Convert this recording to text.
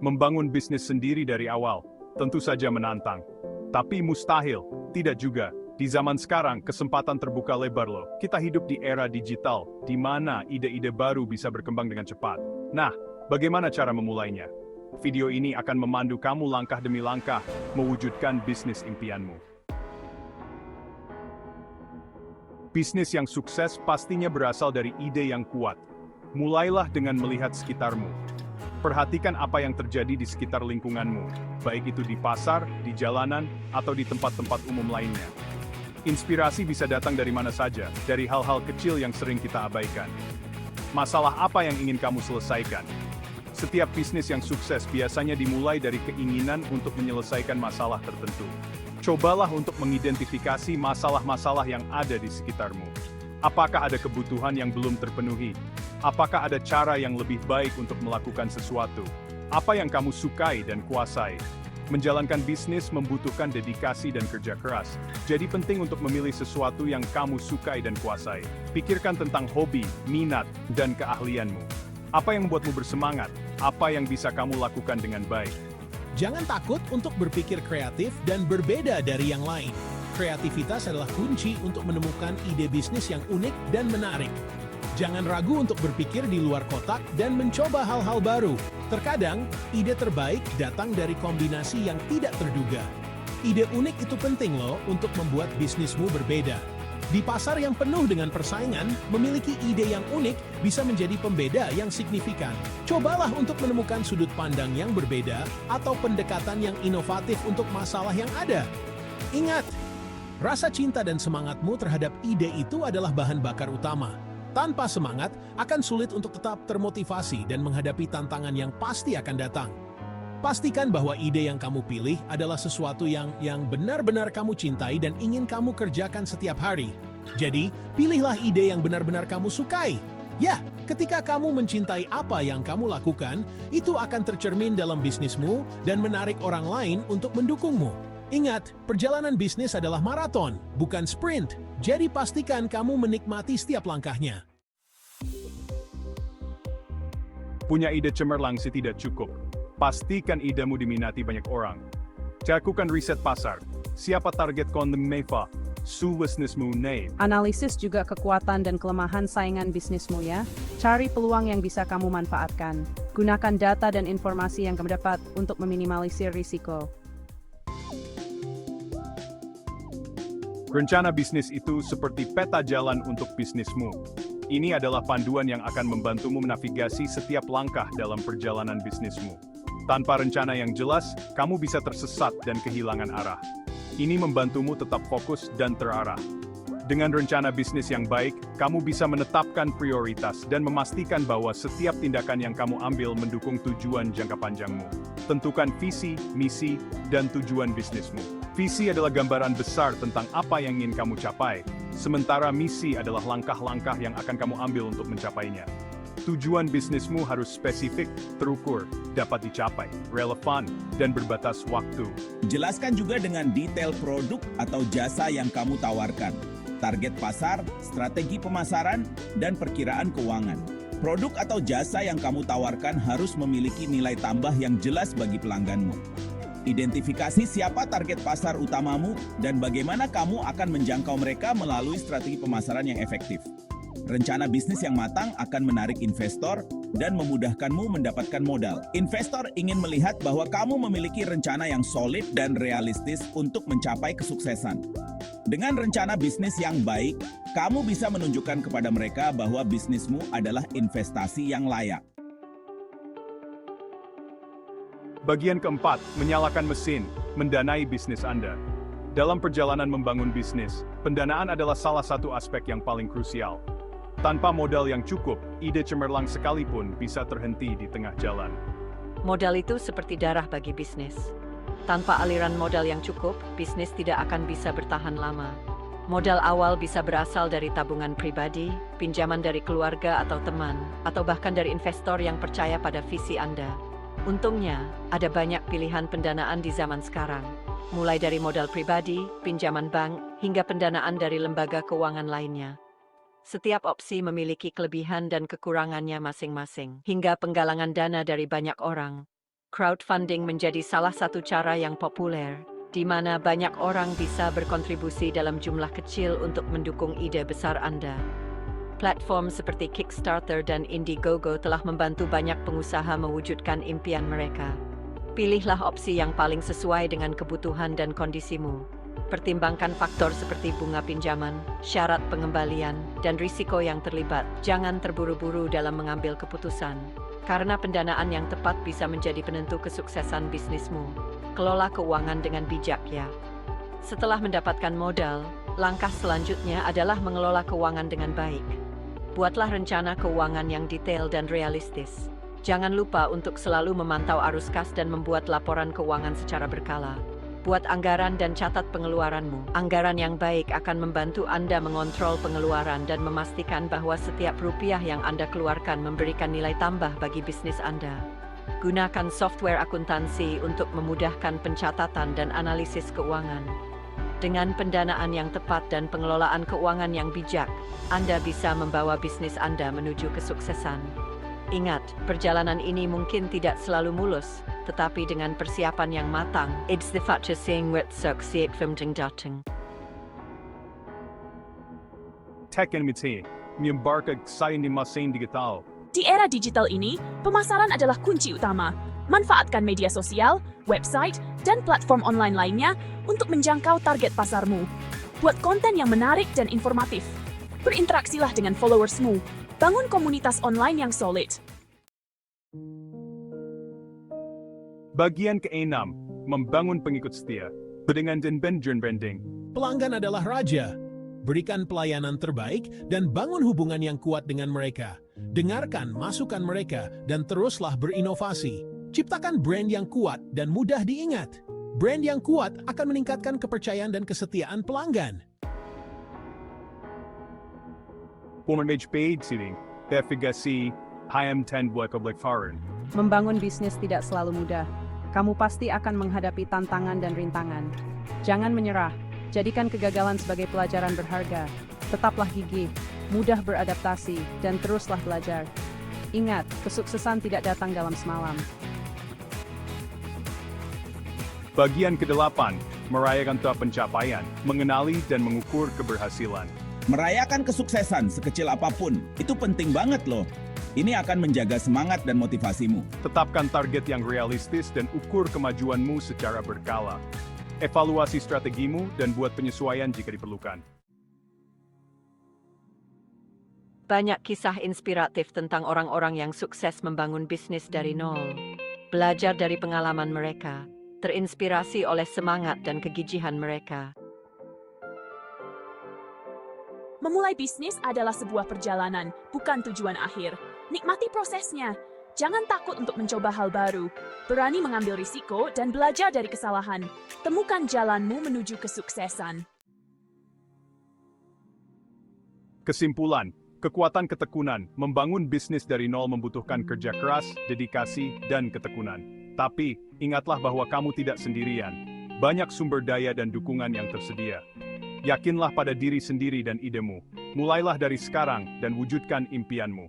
Membangun bisnis sendiri dari awal, tentu saja menantang. Tapi mustahil, tidak juga. Di zaman sekarang, kesempatan terbuka lebar loh. Kita hidup di era digital, di mana ide-ide baru bisa berkembang dengan cepat. Nah, bagaimana cara memulainya? Video ini akan memandu kamu langkah demi langkah, mewujudkan bisnis impianmu. Bisnis yang sukses pastinya berasal dari ide yang kuat. Mulailah dengan melihat sekitarmu. Perhatikan apa yang terjadi di sekitar lingkunganmu, baik itu di pasar, di jalanan, atau di tempat-tempat umum lainnya. Inspirasi bisa datang dari mana saja, dari hal-hal kecil yang sering kita abaikan. Masalah apa yang ingin kamu selesaikan? Setiap bisnis yang sukses biasanya dimulai dari keinginan untuk menyelesaikan masalah tertentu. Cobalah untuk mengidentifikasi masalah-masalah yang ada di sekitarmu. Apakah ada kebutuhan yang belum terpenuhi? Apakah ada cara yang lebih baik untuk melakukan sesuatu? Apa yang kamu sukai dan kuasai? Menjalankan bisnis membutuhkan dedikasi dan kerja keras. Jadi penting untuk memilih sesuatu yang kamu sukai dan kuasai. Pikirkan tentang hobi, minat, dan keahlianmu. Apa yang membuatmu bersemangat? Apa yang bisa kamu lakukan dengan baik? Jangan takut untuk berpikir kreatif dan berbeda dari yang lain. Kreativitas adalah kunci untuk menemukan ide bisnis yang unik dan menarik. Jangan ragu untuk berpikir di luar kotak dan mencoba hal-hal baru. Terkadang, ide terbaik datang dari kombinasi yang tidak terduga. Ide unik itu penting loh untuk membuat bisnismu berbeda. Di pasar yang penuh dengan persaingan, memiliki ide yang unik bisa menjadi pembeda yang signifikan. Cobalah untuk menemukan sudut pandang yang berbeda atau pendekatan yang inovatif untuk masalah yang ada. Ingat, rasa cinta dan semangatmu terhadap ide itu adalah bahan bakar utama. Tanpa semangat, akan sulit untuk tetap termotivasi dan menghadapi tantangan yang pasti akan datang. Pastikan bahwa ide yang kamu pilih adalah sesuatu yang benar-benar kamu cintai dan ingin kamu kerjakan setiap hari. Jadi, pilihlah ide yang benar-benar kamu sukai. Ya, ketika kamu mencintai apa yang kamu lakukan, itu akan tercermin dalam bisnismu dan menarik orang lain untuk mendukungmu. Ingat, perjalanan bisnis adalah maraton, bukan sprint. Jadi pastikan kamu menikmati setiap langkahnya. Punya ide cemerlang sih tidak cukup. Pastikan idemu diminati banyak orang. Lakukan riset pasar. Siapa target konsumenmu? Bisnismu name. Analisis juga kekuatan dan kelemahan saingan bisnismu ya. Cari peluang yang bisa kamu manfaatkan. Gunakan data dan informasi yang kamu dapat untuk meminimalisir risiko. Rencana bisnis itu seperti peta jalan untuk bisnismu. Ini adalah panduan yang akan membantumu menavigasi setiap langkah dalam perjalanan bisnismu. Tanpa rencana yang jelas, kamu bisa tersesat dan kehilangan arah. Ini membantumu tetap fokus dan terarah. Dengan rencana bisnis yang baik, kamu bisa menetapkan prioritas dan memastikan bahwa setiap tindakan yang kamu ambil mendukung tujuan jangka panjangmu. Tentukan visi, misi, dan tujuan bisnismu. Visi adalah gambaran besar tentang apa yang ingin kamu capai, sementara misi adalah langkah-langkah yang akan kamu ambil untuk mencapainya. Tujuan bisnismu harus spesifik, terukur, dapat dicapai, relevan, dan berbatas waktu. Jelaskan juga dengan detail produk atau jasa yang kamu tawarkan, target pasar, strategi pemasaran, dan perkiraan keuangan. Produk atau jasa yang kamu tawarkan harus memiliki nilai tambah yang jelas bagi pelangganmu. Identifikasi siapa target pasar utamamu dan bagaimana kamu akan menjangkau mereka melalui strategi pemasaran yang efektif. Rencana bisnis yang matang akan menarik investor dan memudahkanmu mendapatkan modal. Investor ingin melihat bahwa kamu memiliki rencana yang solid dan realistis untuk mencapai kesuksesan. Dengan rencana bisnis yang baik, kamu bisa menunjukkan kepada mereka bahwa bisnismu adalah investasi yang layak. Bagian keempat, menyalakan mesin, mendanai bisnis Anda. Dalam perjalanan membangun bisnis, pendanaan adalah salah satu aspek yang paling krusial. Tanpa modal yang cukup, ide cemerlang sekalipun bisa terhenti di tengah jalan. Modal itu seperti darah bagi bisnis. Tanpa aliran modal yang cukup, bisnis tidak akan bisa bertahan lama. Modal awal bisa berasal dari tabungan pribadi, pinjaman dari keluarga atau teman, atau bahkan dari investor yang percaya pada visi Anda. Untungnya, ada banyak pilihan pendanaan di zaman sekarang, mulai dari modal pribadi, pinjaman bank, hingga pendanaan dari lembaga keuangan lainnya. Setiap opsi memiliki kelebihan dan kekurangannya masing-masing, hingga penggalangan dana dari banyak orang. Crowdfunding menjadi salah satu cara yang populer, di mana banyak orang bisa berkontribusi dalam jumlah kecil untuk mendukung ide besar Anda. Platform seperti Kickstarter dan Indiegogo telah membantu banyak pengusaha mewujudkan impian mereka. Pilihlah opsi yang paling sesuai dengan kebutuhan dan kondisimu. Pertimbangkan faktor seperti bunga pinjaman, syarat pengembalian, dan risiko yang terlibat. Jangan terburu-buru dalam mengambil keputusan, karena pendanaan yang tepat bisa menjadi penentu kesuksesan bisnismu. Kelola keuangan dengan bijak ya. Setelah mendapatkan modal, langkah selanjutnya adalah mengelola keuangan dengan baik. Buatlah rencana keuangan yang detail dan realistis. Jangan lupa untuk selalu memantau arus kas dan membuat laporan keuangan secara berkala. Buat anggaran dan catat pengeluaranmu. Anggaran yang baik akan membantu Anda mengontrol pengeluaran dan memastikan bahwa setiap rupiah yang Anda keluarkan memberikan nilai tambah bagi bisnis Anda. Gunakan software akuntansi untuk memudahkan pencatatan dan analisis keuangan. Dengan pendanaan yang tepat dan pengelolaan keuangan yang bijak, Anda bisa membawa bisnis Anda menuju kesuksesan. Ingat, perjalanan ini mungkin tidak selalu mulus, tetapi dengan persiapan yang matang, it's the factor seeing what succeed from datang. Teknologi menyebarkan kesayangan di masa digital. Di era digital ini, pemasaran adalah kunci utama. Manfaatkan media sosial, website, dan platform online lainnya untuk menjangkau target pasarmu. Buat konten yang menarik dan informatif. Berinteraksilah dengan followersmu. Bangun komunitas online yang solid. Bagian ke-6, membangun pengikut setia. Dengan dan branding. Pelanggan adalah raja. Berikan pelayanan terbaik dan bangun hubungan yang kuat dengan mereka. Dengarkan masukan mereka dan teruslah berinovasi. Ciptakan brand yang kuat dan mudah diingat. Brand yang kuat akan meningkatkan kepercayaan dan kesetiaan pelanggan. Page seating, navigasi, HM10 Foreign. Membangun bisnis tidak selalu mudah. Kamu pasti akan menghadapi tantangan dan rintangan. Jangan menyerah. Jadikan kegagalan sebagai pelajaran berharga. Tetaplah gigih, mudah beradaptasi, dan teruslah belajar. Ingat, kesuksesan tidak datang dalam semalam. Bagian ke-8, merayakan tahap pencapaian, mengenali dan mengukur keberhasilan. Merayakan kesuksesan sekecil apapun, itu penting banget loh. Ini akan menjaga semangat dan motivasimu. Tetapkan target yang realistis dan ukur kemajuanmu secara berkala. Evaluasi strategimu dan buat penyesuaian jika diperlukan. Banyak kisah inspiratif tentang orang-orang yang sukses membangun bisnis dari nol. Belajar dari pengalaman mereka, terinspirasi oleh semangat dan kegigihan mereka. Memulai bisnis adalah sebuah perjalanan, bukan tujuan akhir. Nikmati prosesnya. Jangan takut untuk mencoba hal baru. Berani mengambil risiko dan belajar dari kesalahan. Temukan jalanmu menuju kesuksesan. Kesimpulan, kekuatan ketekunan, membangun bisnis dari nol membutuhkan kerja keras, dedikasi, dan ketekunan. Tapi, ingatlah bahwa kamu tidak sendirian. Banyak sumber daya dan dukungan yang tersedia. Yakinlah pada diri sendiri dan idemu. Mulailah dari sekarang dan wujudkan impianmu.